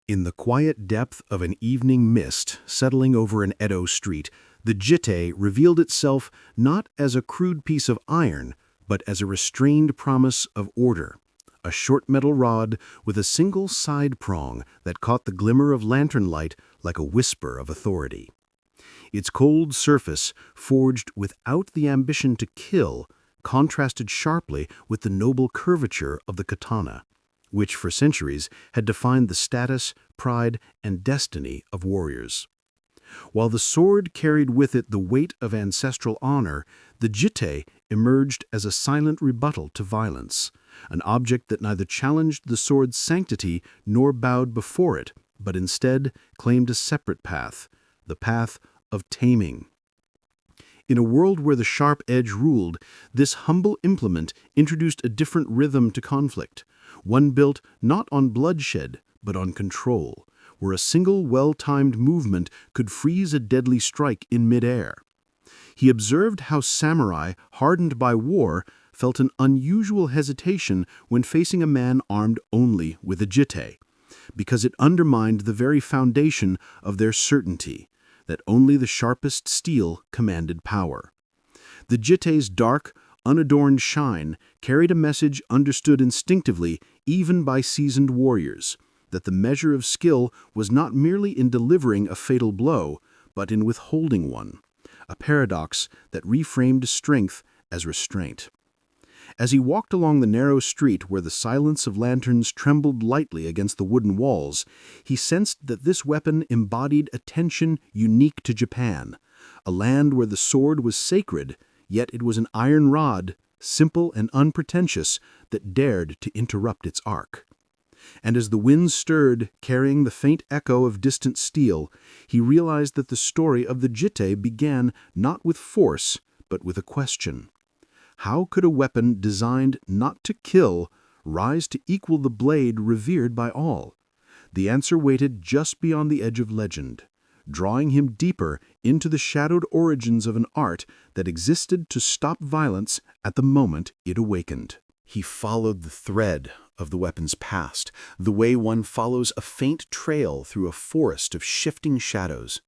In the quiet depth of an evening mist settling over an Edo street, the jitte revealed itself not as a crude piece of iron, but as a restrained promise of order. A short metal rod with a single side prong that caught the glimmer of lantern light like a whisper of authority. Its cold surface, forged without the ambition to kill, contrasted sharply with the noble curvature of the katana, which for centuries had defined the status, pride, and destiny of warriors. While the sword carried with it the weight of ancestral honor, the jitte emerged as a silent rebuttal to violence, an object that neither challenged the sword's sanctity nor bowed before it, but instead claimed a separate path, the path of taming. In a world where the sharp edge ruled, this humble implement introduced a different rhythm to conflict, one built not on bloodshed, but on control, where a single well-timed movement could freeze a deadly strike in midair. He observed how samurai, hardened by war, felt an unusual hesitation when facing a man armed only with a jitte, because it undermined the very foundation of their certainty, that only the sharpest steel commanded power. The jitte's dark, unadorned shine carried a message understood instinctively even by seasoned warriors, that the measure of skill was not merely in delivering a fatal blow, but in withholding one, a paradox that reframed strength as restraint. As he walked along the narrow street where the silence of lanterns trembled lightly against the wooden walls, he sensed that this weapon embodied a tension unique to Japan, a land where the sword was sacred, yet it was an iron rod, simple and unpretentious, that dared to interrupt its arc. And as the wind stirred, carrying the faint echo of distant steel, he realized that the story of the jitte began not with force, but with a question. How could a weapon designed not to kill rise to equal the blade revered by all? The answer waited just beyond the edge of legend, drawing him deeper into the shadowed origins of an art that existed to stop violence at the moment it awakened. He followed the thread of the weapon's past, the way one follows a faint trail through a forest of shifting shadows,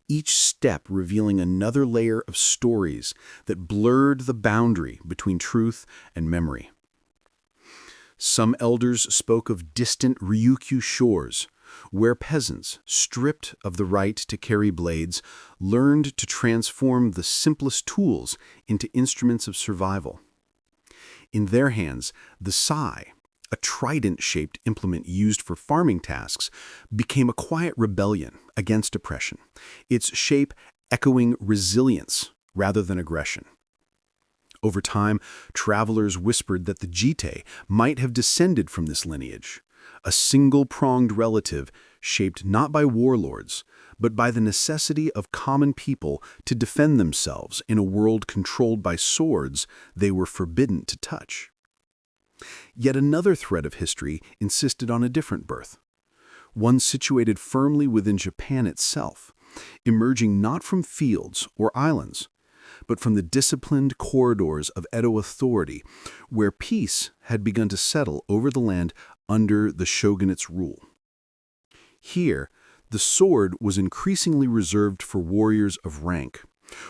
each step revealing another layer of stories that blurred the boundary between truth and memory. Some elders spoke of distant Ryukyu shores, where peasants, stripped of the right to carry blades, learned to transform the simplest tools into instruments of survival. In their hands, the sai, a trident-shaped implement used for farming tasks, became a quiet rebellion against oppression, its shape echoing resilience rather than aggression. Over time, travelers whispered that the jitte might have descended from this lineage, a single-pronged relative shaped not by warlords, but by the necessity of common people to defend themselves in a world controlled by swords they were forbidden to touch. Yet another thread of history insisted on a different birth, one situated firmly within Japan itself, emerging not from fields or islands, but from the disciplined corridors of Edo authority, where peace had begun to settle over the land under the shogunate's rule. Here, the sword was increasingly reserved for warriors of rank,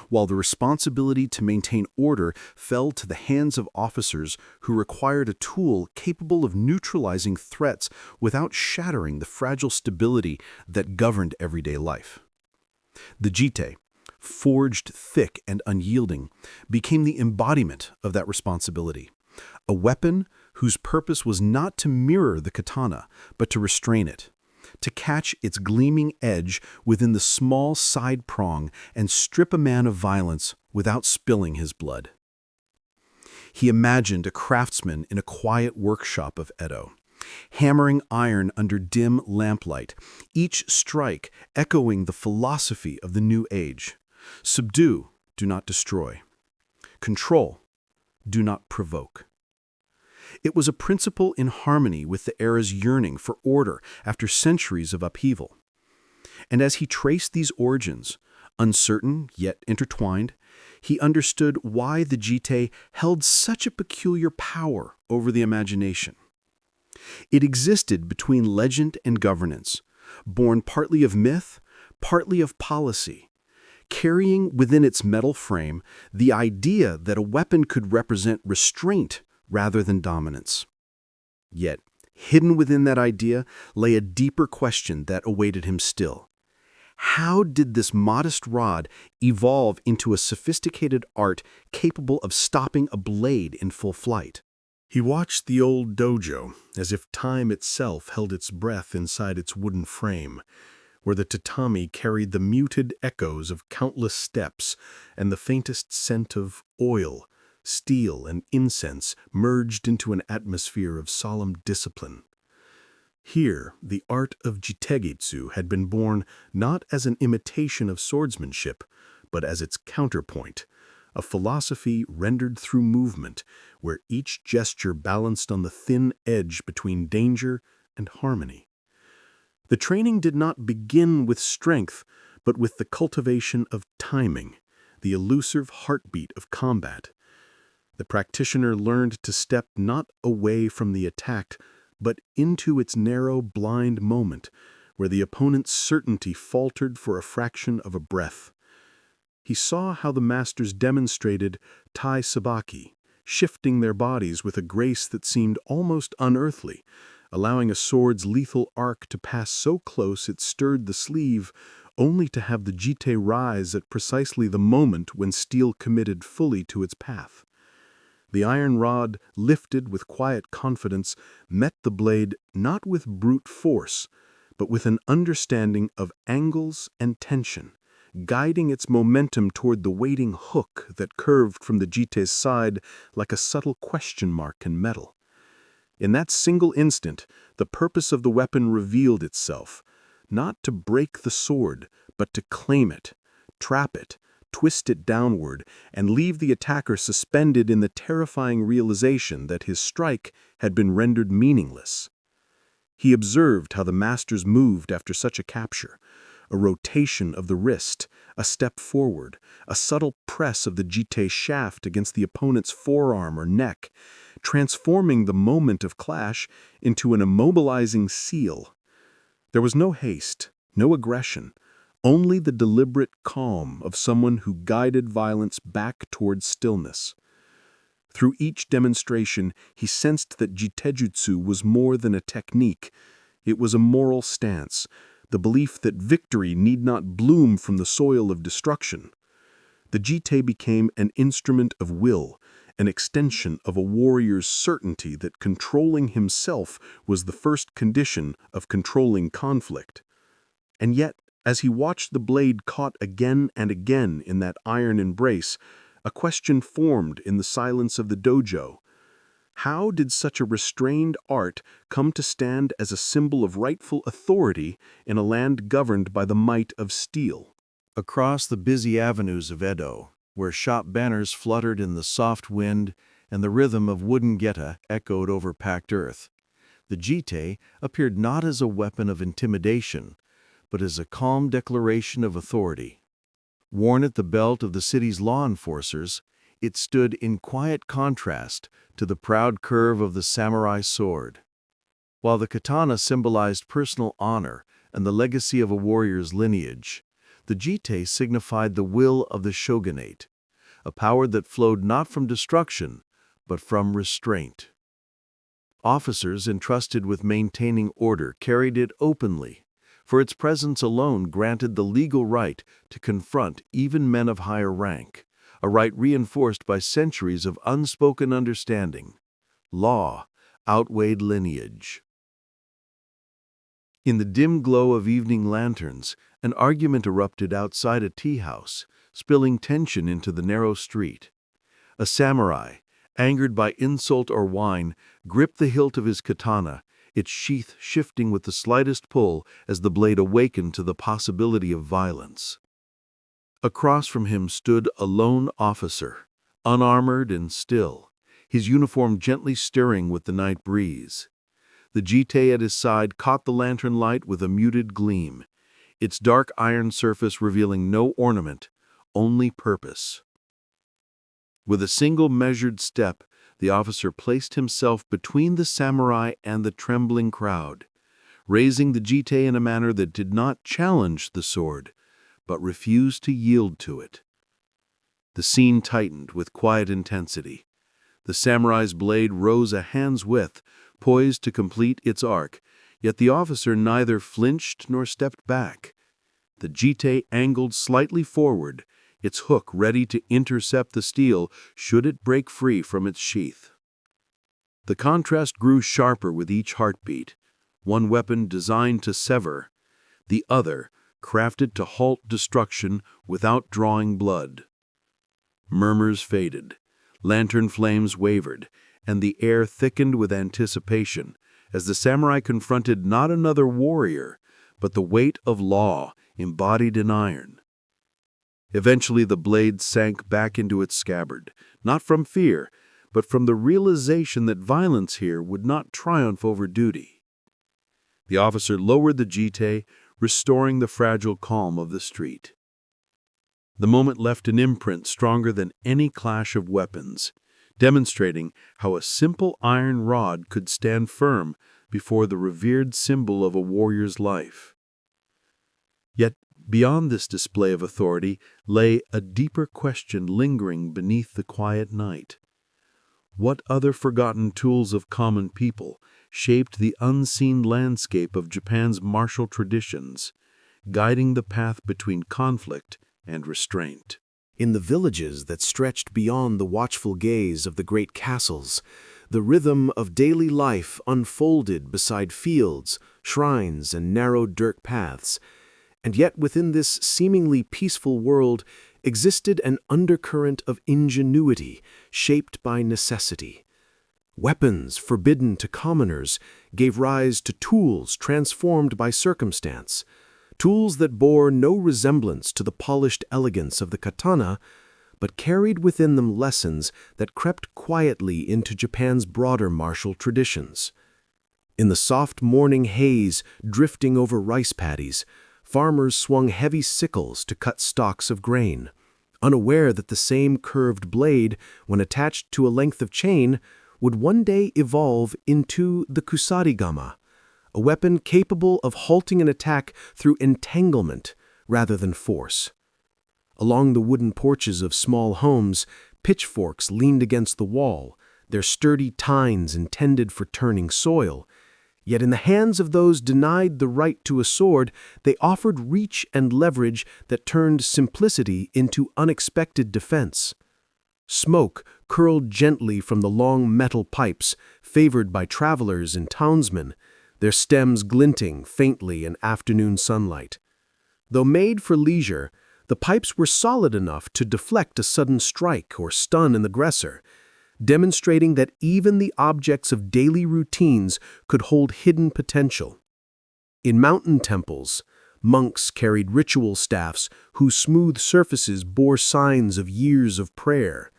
while the responsibility to maintain order fell to the hands of officers who required a tool capable of neutralizing threats without shattering the fragile stability that governed everyday life. The jitte, forged thick and unyielding, became the embodiment of that responsibility, a weapon whose purpose was not to mirror the katana, but to restrain it, to catch its gleaming edge within the small side prong and strip a man of violence without spilling his blood. He imagined a craftsman in a quiet workshop of Edo, hammering iron under dim lamplight, each strike echoing the philosophy of the new age. Subdue, do not destroy. Control, do not provoke. It was a principle in harmony with the era's yearning for order after centuries of upheaval. And as he traced these origins, uncertain yet intertwined, he understood why the jitte held such a peculiar power over the imagination. It existed between legend and governance, born partly of myth, partly of policy, carrying within its metal frame the idea that a weapon could represent restraint rather than dominance. Yet, hidden within that idea lay a deeper question that awaited him still. How did this modest rod evolve into a sophisticated art capable of stopping a blade in full flight? He watched the old dojo as if time itself held its breath inside its wooden frame, where the tatami carried the muted echoes of countless steps and the faintest scent of oil, steel, and incense merged into an atmosphere of solemn discipline. Here, the art of jittejutsu had been born not as an imitation of swordsmanship, but as its counterpoint, a philosophy rendered through movement, where each gesture balanced on the thin edge between danger and harmony. The training did not begin with strength, but with the cultivation of timing, the elusive heartbeat of combat. The practitioner learned to step not away from the attack, but into its narrow, blind moment, where the opponent's certainty faltered for a fraction of a breath. He saw how the masters demonstrated tai sabaki, shifting their bodies with a grace that seemed almost unearthly, allowing a sword's lethal arc to pass so close it stirred the sleeve, only to have the jitte rise at precisely the moment when steel committed fully to its path. The iron rod, lifted with quiet confidence, met the blade not with brute force, but with an understanding of angles and tension, guiding its momentum toward the waiting hook that curved from the jitte's side like a subtle question mark in metal. In that single instant, the purpose of the weapon revealed itself, not to break the sword, but to claim it, trap it, twist it downward, and leave the attacker suspended in the terrifying realization that his strike had been rendered meaningless. He observed how the masters moved after such a capture, a rotation of the wrist, a step forward, a subtle press of the jitte shaft against the opponent's forearm or neck, transforming the moment of clash into an immobilizing seal. There was no haste, no aggression, only the deliberate calm of someone who guided violence back towards stillness. Through each demonstration, he sensed that jittejutsu was more than a technique. It was a moral stance, the belief that victory need not bloom from the soil of destruction. The jitte became an instrument of will, an extension of a warrior's certainty that controlling himself was the first condition of controlling conflict. And yet, as he watched the blade caught again and again in that iron embrace, a question formed in the silence of the dojo. How did such a restrained art come to stand as a symbol of rightful authority in a land governed by the might of steel? Across the busy avenues of Edo, where shop banners fluttered in the soft wind and the rhythm of wooden geta echoed over packed earth, the jitte appeared not as a weapon of intimidation, but as a calm declaration of authority. Worn at the belt of the city's law enforcers, it stood in quiet contrast to the proud curve of the samurai sword. While the katana symbolized personal honor and the legacy of a warrior's lineage, the jitte signified the will of the shogunate, a power that flowed not from destruction, but from restraint. Officers entrusted with maintaining order carried it openly, for its presence alone granted the legal right to confront even men of higher rank, a right reinforced by centuries of unspoken understanding. Law outweighed lineage. In the dim glow of evening lanterns, an argument erupted outside a tea house, spilling tension into the narrow street. A samurai, angered by insult or wine, gripped the hilt of his katana, its sheath shifting with the slightest pull as the blade awakened to the possibility of violence. Across from him stood a lone officer, unarmored and still, his uniform gently stirring with the night breeze. The jitte at his side caught the lantern light with a muted gleam, its dark iron surface revealing no ornament, only purpose. With a single measured step, the officer placed himself between the samurai and the trembling crowd, raising the jitte in a manner that did not challenge the sword, but refused to yield to it. The scene tightened with quiet intensity. The samurai's blade rose a hand's width, poised to complete its arc, yet the officer neither flinched nor stepped back. The jitte angled slightly forward, its hook ready to intercept the steel should it break free from its sheath. The contrast grew sharper with each heartbeat, one weapon designed to sever, the other crafted to halt destruction without drawing blood. Murmurs faded, lantern flames wavered, and the air thickened with anticipation as the samurai confronted not another warrior, but the weight of law embodied in iron. Eventually the blade sank back into its scabbard, not from fear, but from the realization that violence here would not triumph over duty. The officer lowered the jitte, restoring the fragile calm of the street. The moment left an imprint stronger than any clash of weapons, demonstrating how a simple iron rod could stand firm before the revered symbol of a warrior's life. Yet, beyond this display of authority lay a deeper question lingering beneath the quiet night. What other forgotten tools of common people shaped the unseen landscape of Japan's martial traditions, guiding the path between conflict and restraint? In the villages that stretched beyond the watchful gaze of the great castles, the rhythm of daily life unfolded beside fields, shrines, and narrow dirt paths. And yet within this seemingly peaceful world existed an undercurrent of ingenuity shaped by necessity. Weapons forbidden to commoners gave rise to tools transformed by circumstance, tools that bore no resemblance to the polished elegance of the katana, but carried within them lessons that crept quietly into Japan's broader martial traditions. In the soft morning haze drifting over rice paddies, farmers swung heavy sickles to cut stalks of grain, unaware that the same curved blade, when attached to a length of chain, would one day evolve into the kusarigama, a weapon capable of halting an attack through entanglement rather than force. Along the wooden porches of small homes, pitchforks leaned against the wall, their sturdy tines intended for turning soil. Yet in the hands of those denied the right to a sword, they offered reach and leverage that turned simplicity into unexpected defense. Smoke curled gently from the long metal pipes, favored by travelers and townsmen, their stems glinting faintly in afternoon sunlight. Though made for leisure, the pipes were solid enough to deflect a sudden strike or stun an aggressor, demonstrating that even the objects of daily routines could hold hidden potential. In mountain temples, monks carried ritual staffs whose smooth surfaces bore signs of years of prayer,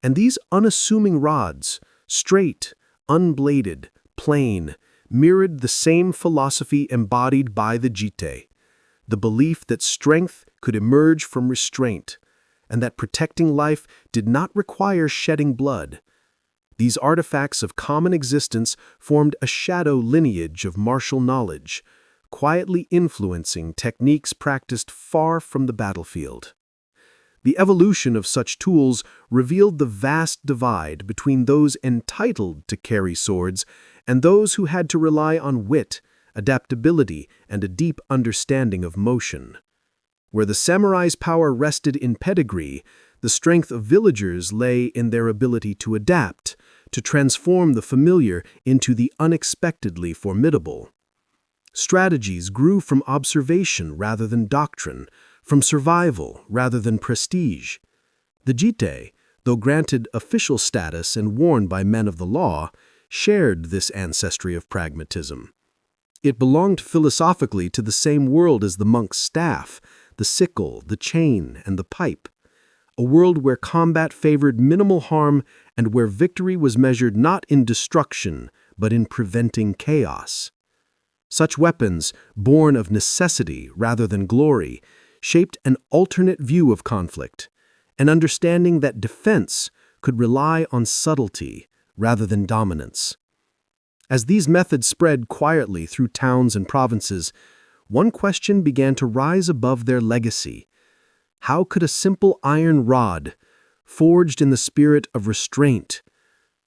and these unassuming rods, straight, unbladed, plain, mirrored the same philosophy embodied by the jitte, the belief that strength could emerge from restraint, and that protecting life did not require shedding blood. These artifacts of common existence formed a shadow lineage of martial knowledge, quietly influencing techniques practiced far from the battlefield. The evolution of such tools revealed the vast divide between those entitled to carry swords and those who had to rely on wit, adaptability, and a deep understanding of motion. Where the samurai's power rested in pedigree, the strength of villagers lay in their ability to adapt, to transform the familiar into the unexpectedly formidable. Strategies grew from observation rather than doctrine, from survival rather than prestige. The jitte, though granted official status and worn by men of the law, shared this ancestry of pragmatism. It belonged philosophically to the same world as the monk's staff, the sickle, the chain, and the pipe. A world where combat favored minimal harm and where victory was measured not in destruction, but in preventing chaos. Such weapons, born of necessity rather than glory, shaped an alternate view of conflict, an understanding that defense could rely on subtlety rather than dominance. As these methods spread quietly through towns and provinces, one question began to rise above their legacy. How could a simple iron rod, forged in the spirit of restraint,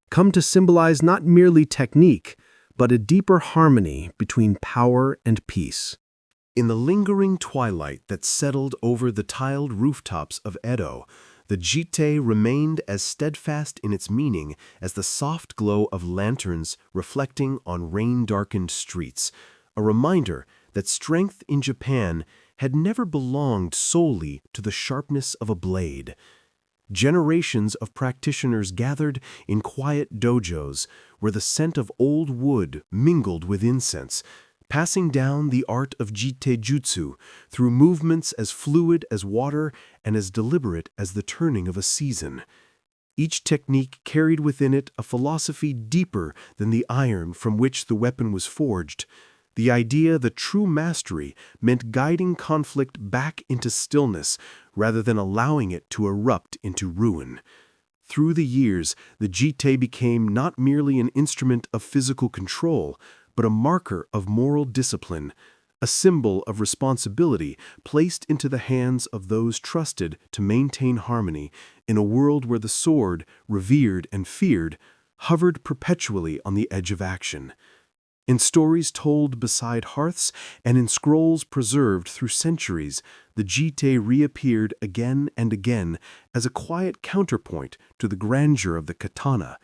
come to symbolize not merely technique, but a deeper harmony between power and peace? In the lingering twilight that settled over the tiled rooftops of Edo, the jitte remained as steadfast in its meaning as the soft glow of lanterns reflecting on rain-darkened streets, a reminder that strength in Japan had never belonged solely to the sharpness of a blade. Generations of practitioners gathered in quiet dojos where the scent of old wood mingled with incense, passing down the art of jittejutsu through movements as fluid as water and as deliberate as the turning of a season. Each technique carried within it a philosophy deeper than the iron from which the weapon was forged, the idea that true mastery meant guiding conflict back into stillness rather than allowing it to erupt into ruin. Through the years, the jitte became not merely an instrument of physical control, but a marker of moral discipline, a symbol of responsibility placed into the hands of those trusted to maintain harmony in a world where the sword, revered and feared, hovered perpetually on the edge of action. In stories told beside hearths and in scrolls preserved through centuries, the jitte reappeared again and again as a quiet counterpoint to the grandeur of the katana.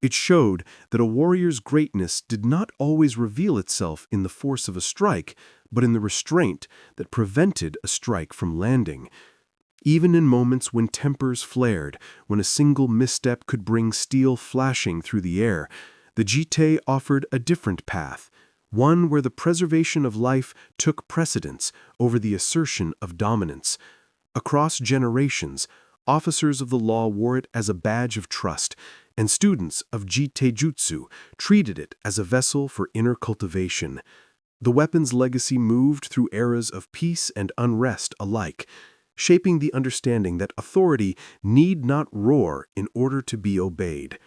It showed that a warrior's greatness did not always reveal itself in the force of a strike, but in the restraint that prevented a strike from landing. Even in moments when tempers flared, when a single misstep could bring steel flashing through the air, the jitte offered a different path, one where the preservation of life took precedence over the assertion of dominance. Across generations, officers of the law wore it as a badge of trust, and students of jittejutsu treated it as a vessel for inner cultivation. The weapon's legacy moved through eras of peace and unrest alike, shaping the understanding that authority need not roar in order to be obeyed.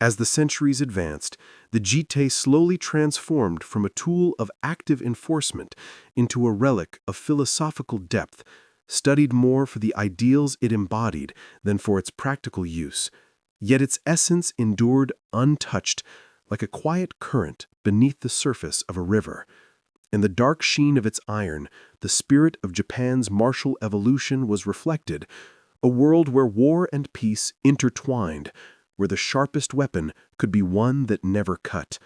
As the centuries advanced, the jitte slowly transformed from a tool of active enforcement into a relic of philosophical depth, studied more for the ideals it embodied than for its practical use. Yet its essence endured untouched, like a quiet current beneath the surface of a river. In the dark sheen of its iron, the spirit of Japan's martial evolution was reflected, a world where war and peace intertwined, where the sharpest weapon could be one that never cut.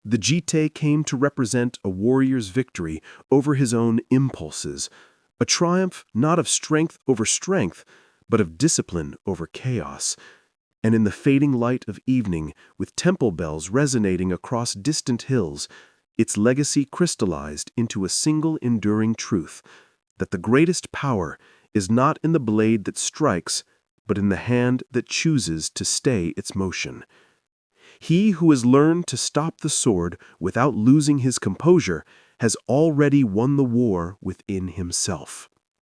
The jitte came to represent a warrior's victory over his own impulses, a triumph not of strength over strength, but of discipline over chaos. And in the fading light of evening, with temple bells resonating across distant hills, its legacy crystallized into a single enduring truth, that the greatest power is not in the blade that strikes, but in the hand that chooses to stay its motion. He who has learned to stop the sword without losing his composure has already won the war within himself.